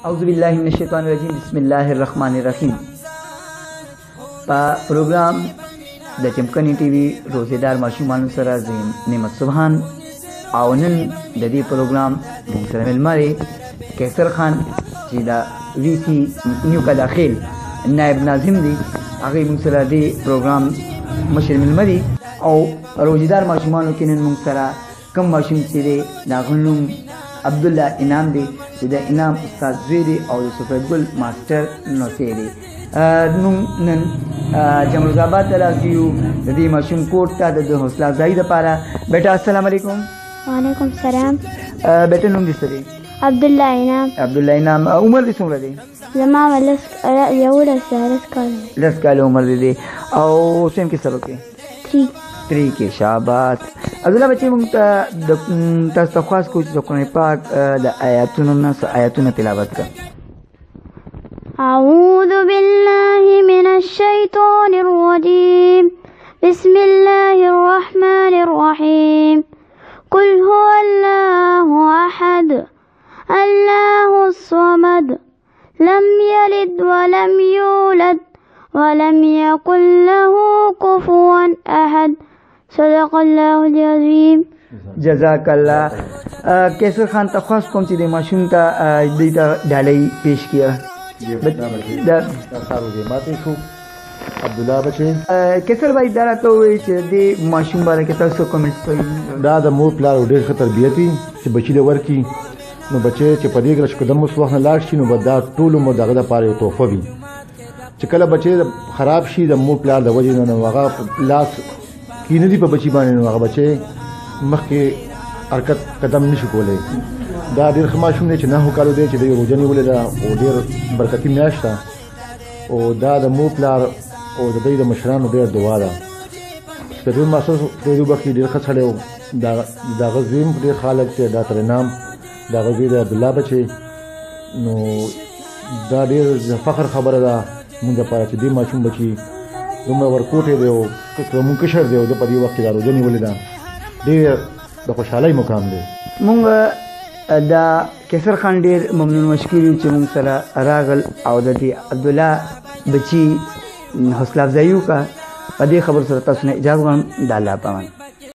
اعوذ باللہ من الشیطان الرجیم بسم اللہ الرحمن الرحیم. په پروګرام د چمکني ټي وي روزیدار ماشومانو سره زم نعمت سبحان او نن د دې پروګرام موږ سره ملمري کیسر خان چې دا وی سي نیو کا داخل نائب ناظم دي هغه موږ سره دې پروګرام مشر ملمري او روزیدار ماشومانو کې نن موږ سره کم ماشوم چې دی دا غنوم عبد الله انعام دی چې د انعام استاد زوی دی او د سفید ګل ماستر نوسی دی. نن جمرود آباد ته راځو د دې ماشوم کوټ ته د حوصله افزایي دپاره. بیټا السلام علیکم. وعلیکم السلام. بیټا نوم دې څه دی؟ عبد الله انعام. عبد الله انعام. عمر دې څومره دی؟ زما 11 کال. 10 کال عمر دی او سیم کې سره کې 3 کې. شاباش. عبدالله بچی موږ ته تاسو ته خواست کوو چې د قرآن پاک د آیاتونو نه څه آیاتونه تلاوت کړه. أعوذ بالله من الشيطان الرجيم بسم الله الرحمن الرحيم قل هو الله أحد الله الصمد لم يلد ولم يولد ولم يكن له كفوا أحد صدق الله العظيم. جزاک الله. کیسر خان ته خواست کوم چې د ماشوم ته دې ته ډالۍ پیش کړه. عبدالله بچی کیسر بھائی دا راته ووایي چې دې ماشوم باره کې تاسو کمنټس کوئ. دا د مور پلار ډېر ښه تربیت وي چې بچي له ورکړي نو بچی چې په دې ګرش قدم اوس وخت نه لاړ شي نو به دا ټول عمر د هغه دپاره یو تحفه وي چې کله بچی خراب شي د مور پلار د وجې نه نو هغه لاس کینه دي په بچي باندې نو هغه بچی مخکې حرکت قدم نشي کولی. دا ډېر ښه ماشوم دی چې 9 کالو دی چې د روژه نیولې ده او ډېر برکتي میاشت ده او دا د مور پلار او د دوی د مشرانو ډېر دعا ده. سپېدون ماسټر فریدو بخي ډېر ښه سړی و. د هغه زوی هم ډېر خلک دی دا تر انعام د هغه زوی د عبدالله بچی نو دا ډېر فخر خبره ده مونږ دپاره چې دې ماشوم بچي دومره ورکوټی دی او مونږ کشر دی او د په دې وخت کې دا روژه نیولې ده ډېر د خوشحالۍ مقام دی. مونږ دا کیسر خان ډېر ممنون مشکور یو چې مونږ سره راغل او د دې عبدالله بچي حوصله افزایي وکړه. په دې خبرو سره تاسو نه اجازه غواړم. د الله په امان.